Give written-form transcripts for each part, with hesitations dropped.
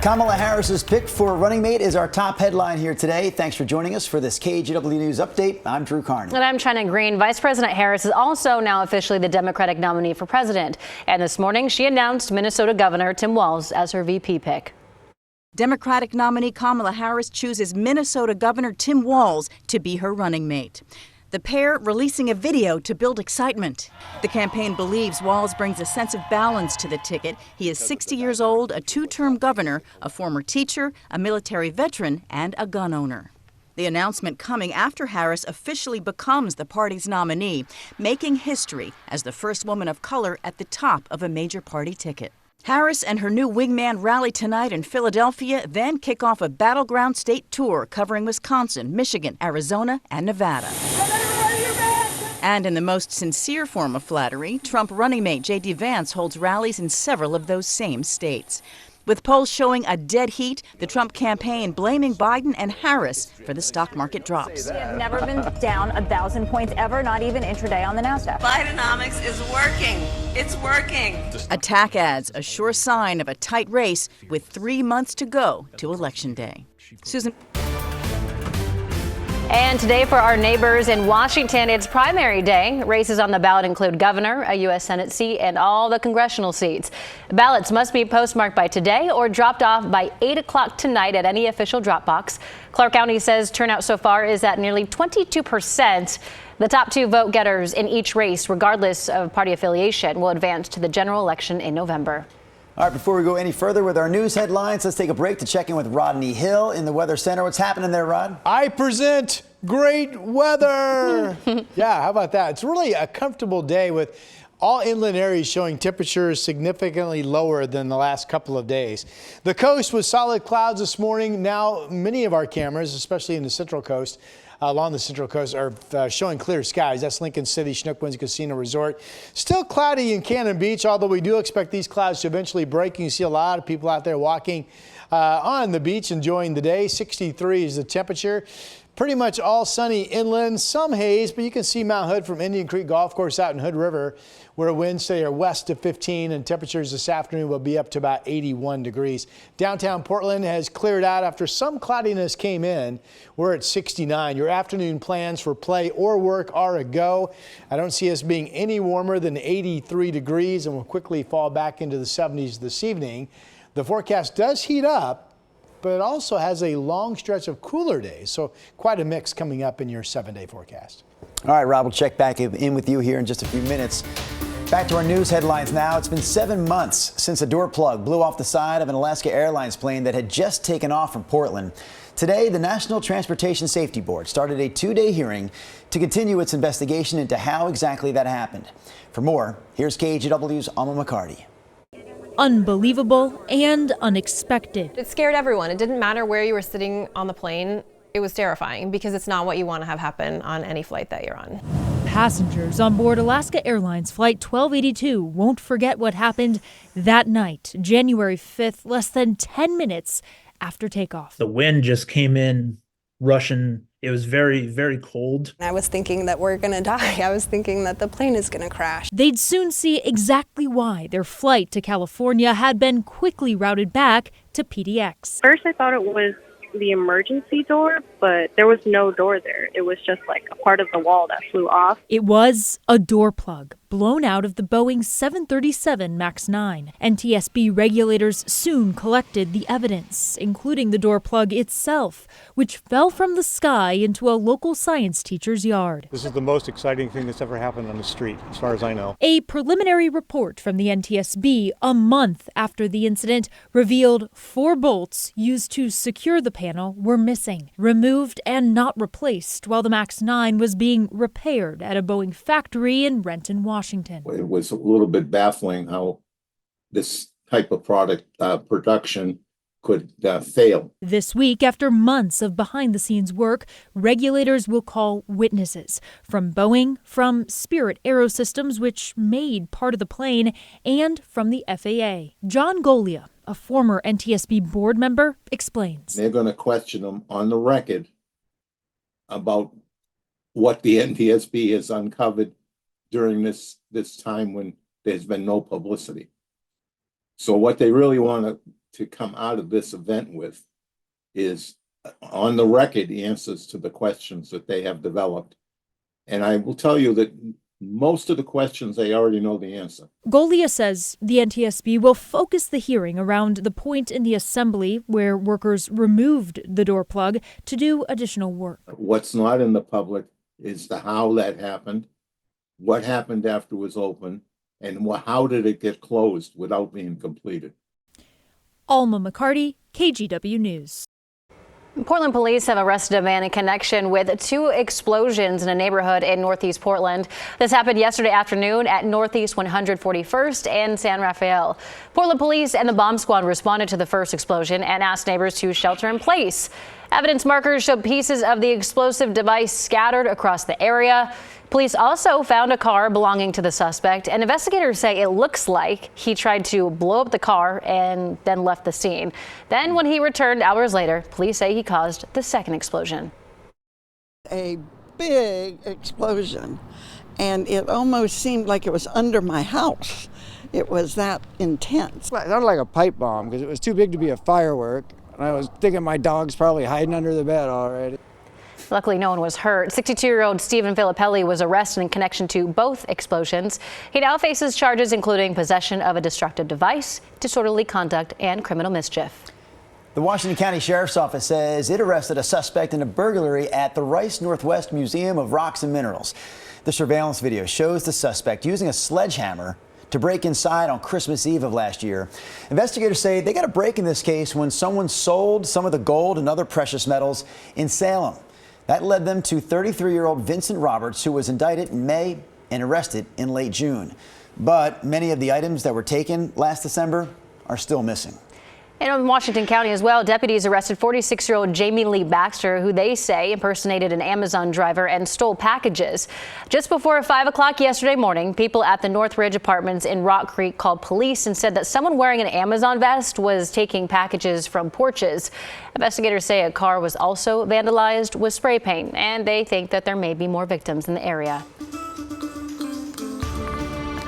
Kamala Harris's pick for running mate is our top headline here today. Thanks for joining us for this KGW News update. I'm Drew Carney. And I'm China Green. Vice President Harris is also now officially the Democratic nominee for president. And this morning, she announced Minnesota Governor Tim Walz as her VP pick. Democratic nominee Kamala Harris chooses Minnesota Governor Tim Walz to be her running mate. The pair releasing a video to build excitement. The campaign believes Walz brings a sense of balance to the ticket. He is 60 years old, a two-term governor, a former teacher, a military veteran, and a gun owner. The announcement coming after Harris officially becomes the party's nominee, making history as the first woman of color at the top of a major party ticket. Harris and her new wingman rally tonight in Philadelphia, then kick off a battleground state tour covering Wisconsin, Michigan, Arizona, and Nevada. And in the most sincere form of flattery, Trump running mate J.D. Vance holds rallies in several of those same states. With polls showing a dead heat, the Trump campaign blaming Biden and Harris for the stock market drops. We have never been down 1,000 points ever, not even intraday on the NASDAQ. Bidenomics is working. It's working. Attack ads, a sure sign of a tight race with 3 months to go to Election Day. Susan. And today for our neighbors in Washington, it's primary day. Races on the ballot include governor, a U.S. Senate seat, and all the congressional seats. Ballots must be postmarked by today or dropped off by 8 o'clock tonight at any official drop box. Clark County says turnout so far is at nearly 22%. The top two vote getters in each race, regardless of party affiliation, will advance to the general election in November. All right, before we go any further with our news headlines, let's take a break to check in with Rodney Hill in the Weather Center. What's happening there, Rod? I present great weather. Yeah, how about that? It's really a comfortable day with all inland areas showing temperatures significantly lower than the last couple of days. The coast was solid clouds this morning. Now, many of our cameras, especially in the Central Coast, along the Central Coast, are showing clear skies. That's Lincoln City, Chinook Winds Casino Resort. Still cloudy in Cannon Beach, although we do expect these clouds to eventually break. You can see a lot of people out there walking on the beach, enjoying the day. 63 is the temperature. Pretty much all sunny inland, some haze, but you can see Mount Hood from Indian Creek Golf Course out in Hood River, where winds today are west of 15 and temperatures this afternoon will be up to about 81 degrees. Downtown Portland has cleared out after some cloudiness came in. We're at 69. Your afternoon plans for play or work are a go. I don't see us being any warmer than 83 degrees and will quickly fall back into the 70s this evening. The forecast does heat up, but it also has a long stretch of cooler days. So quite a mix coming up in your 7-day forecast. All right, Rob, we'll check back in with you here in just a few minutes. Back to our news headlines now. It's been 7 months since a door plug blew off the side of an Alaska Airlines plane that had just taken off from Portland. Today, the National Transportation Safety Board started a 2-day hearing to continue its investigation into how exactly that happened. For more, here's KGW's Alma McCarty. Unbelievable and unexpected. It scared everyone. It didn't matter where you were sitting on the plane. It was terrifying because it's not what you want to have happen on any flight that you're on. Passengers on board Alaska Airlines Flight 1282 won't forget what happened that night, January 5th, less than 10 minutes after takeoff. The wind just came in rushing. It was very, very cold. I was thinking that we're going to die. I was thinking that the plane is going to crash. They'd soon see exactly why their flight to California had been quickly routed back to PDX. First, I thought it was the emergency door, but there was no door there. It was just like a part of the wall that flew off. It was a door plug blown out of the Boeing 737 MAX 9. NTSB regulators soon collected the evidence, including the door plug itself, which fell from the sky into a local science teacher's yard. This is the most exciting thing that's ever happened on the street, as far as I know. A preliminary report from the NTSB a month after the incident revealed 4 bolts used to secure the panel were missing, removed and not replaced while the MAX 9 was being repaired at a Boeing factory in Renton, Washington. It was a little bit baffling how this type of product production could fail. This week, after months of behind-the-scenes work, regulators will call witnesses from Boeing, from Spirit Aerosystems, which made part of the plane, and from the FAA. John Golia, a former NTSB board member, explains. They're going to question them on the record about what the NTSB has uncovered during this time when there's been no publicity. So what they really want to to come out of this event with is on the record answers to the questions that they have developed. And I will tell you that most of the questions, they already know the answer. Golia says the NTSB will focus the hearing around the point in the assembly where workers removed the door plug to do additional work. What's not in the public is the how that happened, what happened after it was open, and how did it get closed without being completed. Alma McCarty, KGW News. Portland police have arrested a man in connection with 2 explosions in a neighborhood in Northeast Portland. This happened yesterday afternoon at Northeast 141st and San Rafael. Portland police and the bomb squad responded to the first explosion and asked neighbors to shelter in place. Evidence markers showed pieces of the explosive device scattered across the area. Police also found a car belonging to the suspect, and investigators say it looks like he tried to blow up the car and then left the scene. Then when he returned hours later, police say he caused the second explosion. A big explosion, and it almost seemed like it was under my house. It was that intense. It sounded like a pipe bomb because it was too big to be a firework, and I was thinking my dog's probably hiding under the bed already. Luckily, no one was hurt. 62-year-old Stephen Filippelli was arrested in connection to both explosions. He now faces charges including possession of a destructive device, disorderly conduct, and criminal mischief. The Washington County Sheriff's Office says it arrested a suspect in a burglary at the Rice Northwest Museum of Rocks and Minerals. The surveillance video shows the suspect using a sledgehammer to break inside on Christmas Eve of last year. Investigators say they got a break in this case when someone sold some of the gold and other precious metals in Salem. That led them to 33-year-old Vincent Roberts, who was indicted in May and arrested in late June. But many of the items that were taken last December are still missing. And in Washington County as well, deputies arrested 46-year-old Jamie Lee Baxter, who they say impersonated an Amazon driver and stole packages. Just before 5 o'clock yesterday morning, people at the Northridge Apartments in Rock Creek called police and said that someone wearing an Amazon vest was taking packages from Porches. Investigators say a car was also vandalized with spray paint, and they think that there may be more victims in the area.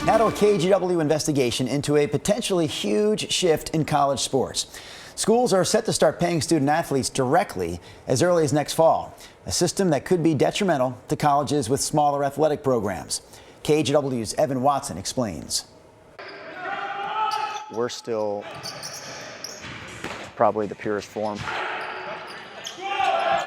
Now to a KGW investigation into a potentially huge shift in college sports. Schools are set to start paying student athletes directly as early as next fall, a system that could be detrimental to colleges with smaller athletic programs. KGW's Evan Watson explains. We're still probably the purest form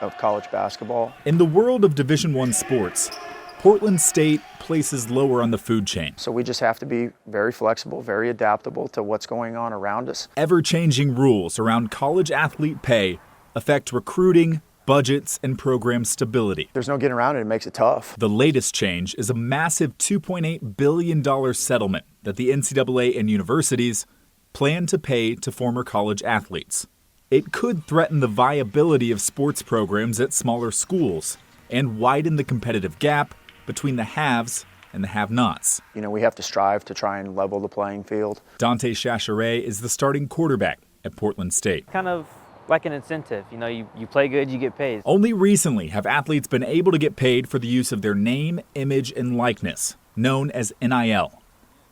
of college basketball. In the world of Division I sports, Portland State places lower on the food chain. So we just have to be very flexible, very adaptable to what's going on around us. Ever-changing rules around college athlete pay affect recruiting, budgets, and program stability. There's no getting around it. It makes it tough. The latest change is a massive $2.8 billion settlement that the NCAA and universities plan to pay to former college athletes. It could threaten the viability of sports programs at smaller schools and widen the competitive gap between the haves and the have-nots. You know, we have to strive to try and level the playing field. Dante Chachere is the starting quarterback at Portland State. Kind of like an incentive. You know, you play good, you get paid. Only recently have athletes been able to get paid for the use of their name, image, and likeness, known as NIL.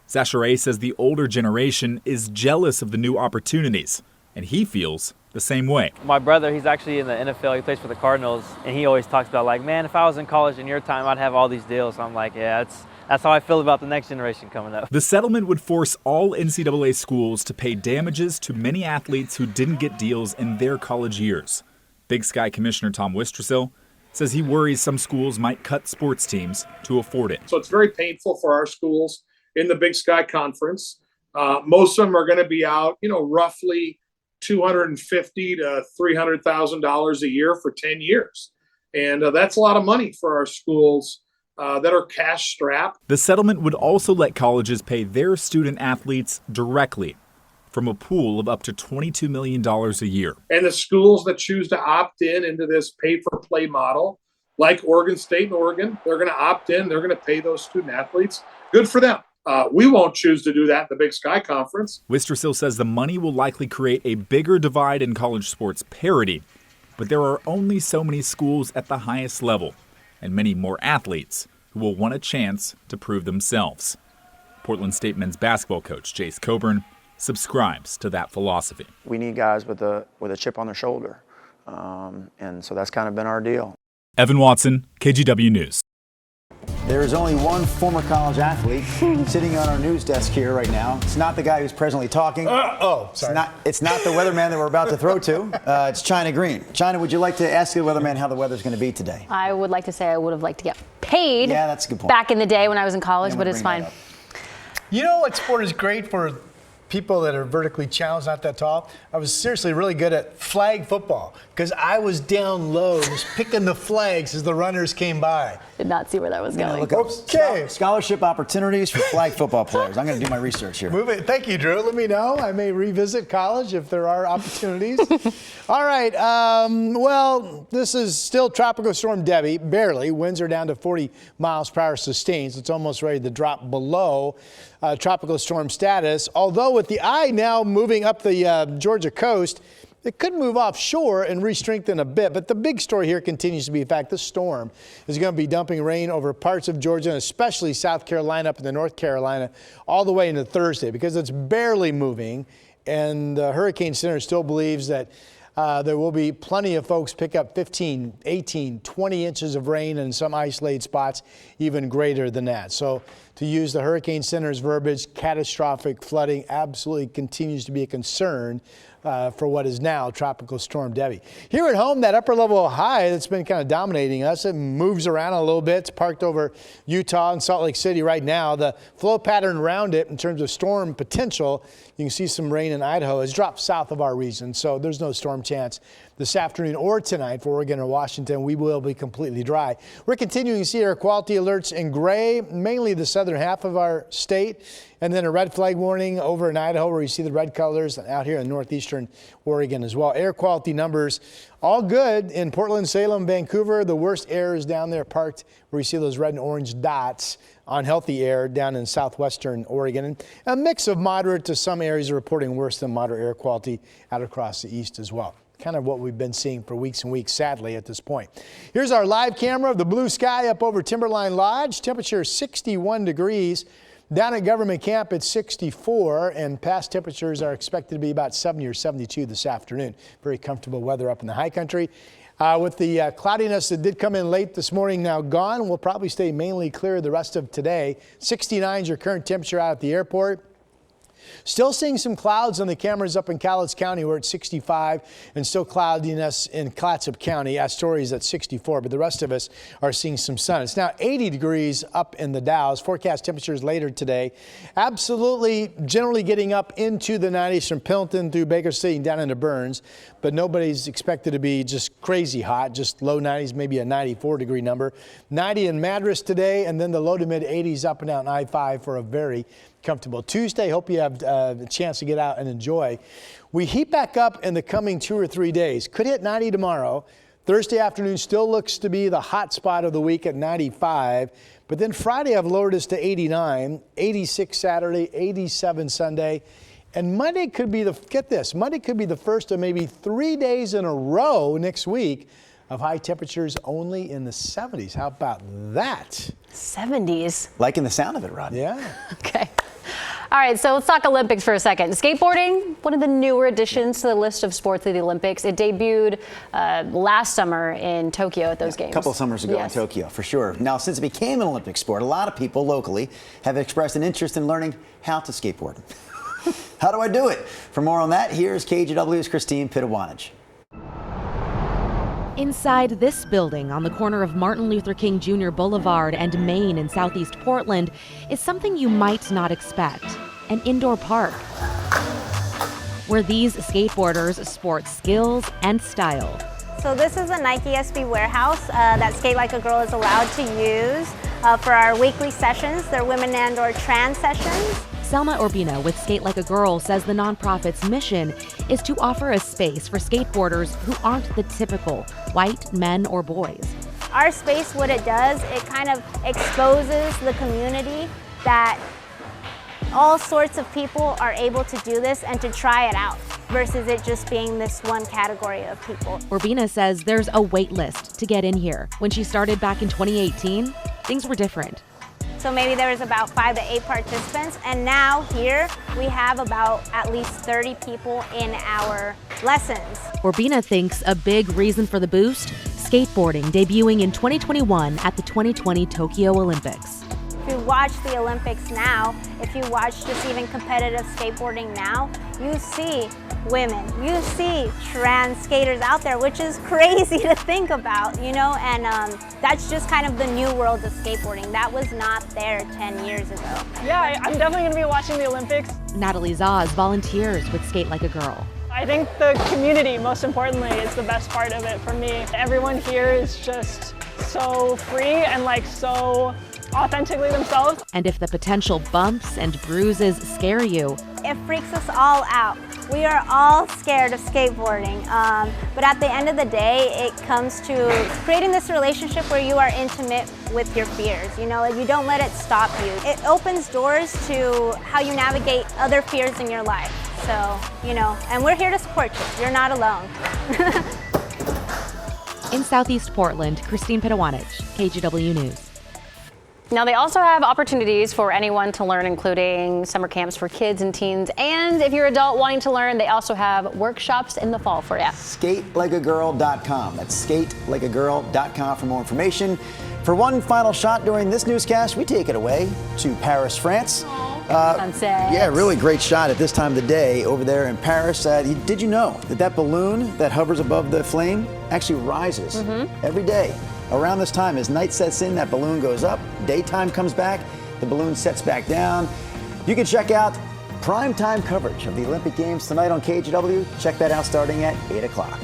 Chachere says the older generation is jealous of the new opportunities, and he feels the same way. My brother, he's actually in the NFL. He plays for the Cardinals, and he always talks about, like, man, if I was in college in your time, I'd have all these deals. So I'm like, yeah, that's how I feel about the next generation coming up. The settlement would force all NCAA schools to pay damages to many athletes who didn't get deals in their college years. Big Sky Commissioner Tom Wistrcill says he worries some schools might cut sports teams to afford it. So it's very painful for our schools in the Big Sky Conference. Most of them are going to be out, roughly $250,000 to $300,000 a year for 10 years. And that's a lot of money for our schools that are cash strapped. The settlement would also let colleges pay their student athletes directly from a pool of up to $22 million a year. And the schools that choose to opt into this pay-for-play model, like Oregon State and Oregon, they're going to opt in. They're going to pay those student athletes. Good for them. We won't choose to do that in the Big Sky Conference. Wistrcill says the money will likely create a bigger divide in college sports parity, but there are only so many schools at the highest level and many more athletes who will want a chance to prove themselves. Portland State men's basketball coach Jace Coburn subscribes to that philosophy. We need guys with a chip on their shoulder. And so that's kind of been our deal. Evan Watson, KGW News. There is only one former college athlete sitting on our news desk here right now. It's not the guy who's presently talking. Sorry. It's not the weatherman that we're about to throw to. It's China Green. China, would you like to ask the weatherman how the weather's going to be today? I would like to say I would have liked to get paid. Yeah, that's a good point. Back in the day when I was in college, but it's fine. You know what sport is great for people that are vertically challenged, not that tall? I was seriously really good at flag football because I was down low just picking the flags as the runners came by. Did not see where that was going. Look up scholarship opportunities for flag football players. I'm going to do my research here. Move it. Thank you, Drew. Let me know. I may revisit college if there are opportunities. All right. Well, this is still Tropical Storm Debbie. Barely. Winds are down to 40 miles per hour sustained. So it's almost ready to drop below tropical storm status. Although with the eye now moving up the Georgia coast, it could move offshore and re-strengthen a bit. But the big story here continues to be the fact this storm is going to be dumping rain over parts of Georgia and especially South Carolina up into North Carolina all the way into Thursday because it's barely moving. And the Hurricane Center still believes that there will be plenty of folks pick up 15, 18, 20 inches of rain and some isolated spots even greater than that. So to use the Hurricane Center's verbiage, catastrophic flooding absolutely continues to be a concern for what is now Tropical Storm Debbie. Here at home, that upper level high that's been kind of dominating us, it moves around a little bit. It's parked over Utah and Salt Lake City right now. The flow pattern around it in terms of storm potential, you can see some rain in Idaho, has dropped south of our region. So there's no storm chance this afternoon or tonight for Oregon or Washington. We will be completely dry. We're continuing to see air quality alerts in gray, mainly the southern half of our state, and then a red flag warning over in Idaho where you see the red colors, and out here in northeastern Oregon as well. Air quality numbers all good in Portland, Salem, Vancouver. The worst air is down there parked where you see those red and orange dots on healthy air down in southwestern Oregon. And a mix of moderate to some areas are reporting worse than moderate air quality out across the east as well. Kind of what we've been seeing for weeks and weeks, sadly, at this point. Here's our live camera of the blue sky up over Timberline Lodge. Temperature 61 degrees. Down at Government Camp, it's 64, and past temperatures are expected to be about 70 or 72 this afternoon. Very comfortable weather up in the high country. With the cloudiness that did come in late this morning now gone, we'll probably stay mainly clear the rest of today. 69 is your current temperature out at the airport. Still seeing some clouds on the cameras up in Cowlitz County. We're at 65, and still cloudiness in Clatsop County. Astoria's at 64, but the rest of us are seeing some sun. It's now 80 degrees up in the Dows. Forecast temperatures later today. Absolutely generally getting up into the 90s from Pendleton through Baker City and down into Burns, but nobody's expected to be just crazy hot, just low 90s, maybe a 94-degree number. 90 in Madras today, and then the low to mid 80s up and down I-5 for a very comfortable Tuesday. Hope you have a chance to get out and enjoy. We heat back up in the coming 2 or 3 days. Could hit 90 tomorrow. Thursday afternoon still looks to be the hot spot of the week at 95. But then Friday I've lowered us to 89, 86 Saturday, 87 Sunday. And Monday could be Monday could be the first of maybe 3 days in a row next week of high temperatures only in the 70s. How about that? 70s. Liking the sound of it, Rodney. Yeah. Okay. All right, so let's talk Olympics for a second. Skateboarding, one of the newer additions to the list of sports of the Olympics. It debuted last summer in Tokyo at those games. A couple of summers ago in Tokyo, for sure. Now, since it became an Olympic sport, a lot of people locally have expressed an interest in learning how to skateboard. How do I do it? For more on that, here's KGW's Christine Pitawanich. Inside this building on the corner of Martin Luther King Jr. Boulevard and Main in southeast Portland is something you might not expect, an indoor park, where these skateboarders sport skills and style. So this is a Nike SB warehouse that Skate Like a Girl is allowed to use for our weekly sessions. They're women and or trans sessions. Selma Urbina with Skate Like a Girl says the nonprofit's mission is to offer a space for skateboarders who aren't the typical white men or boys. Our space, what it does, it kind of exposes the community that all sorts of people are able to do this and to try it out versus it just being this one category of people. Urbina says there's a wait list to get in here. When she started back in 2018, things were different. So maybe there was about 5 to 8 participants, and now here we have about at least 30 people in our lessons. Orbina thinks a big reason for the boost, skateboarding debuting in 2021 at the 2020 Tokyo Olympics. If you watch the Olympics now, if you watch just even competitive skateboarding now, you see women, you see trans skaters out there, which is crazy to think about, you know, and that's just kind of the new world of skateboarding. That was not there 10 years ago. Yeah, I'm definitely gonna be watching the Olympics. Natalie Zaz volunteers with Skate Like a Girl. I think the community, most importantly, is the best part of it for me. Everyone here is just so free and like so authentically themselves. And if the potential bumps and bruises scare you, it freaks us all out. We are all scared of skateboarding, but at the end of the day, it comes to creating this relationship where you are intimate with your fears. You know, like you don't let it stop you. It opens doors to how you navigate other fears in your life. So, you know, and we're here to support you. You're not alone. In Southeast Portland, Christine Pitawanich, KGW News. Now, they also have opportunities for anyone to learn, including summer camps for kids and teens. And if you're an adult wanting to learn, they also have workshops in the fall for you. Skatelikeagirl.com. That's skatelikeagirl.com for more information. For one final shot during this newscast, we take it away to Paris, France. Sunset. Yeah, really great shot at this time of the day over there in Paris. Did you know that balloon that hovers above the flame actually rises every day? Around this time, as night sets in, that balloon goes up. Daytime comes back, the balloon sets back down. You can check out primetime coverage of the Olympic Games tonight on KGW. Check that out starting at 8 o'clock.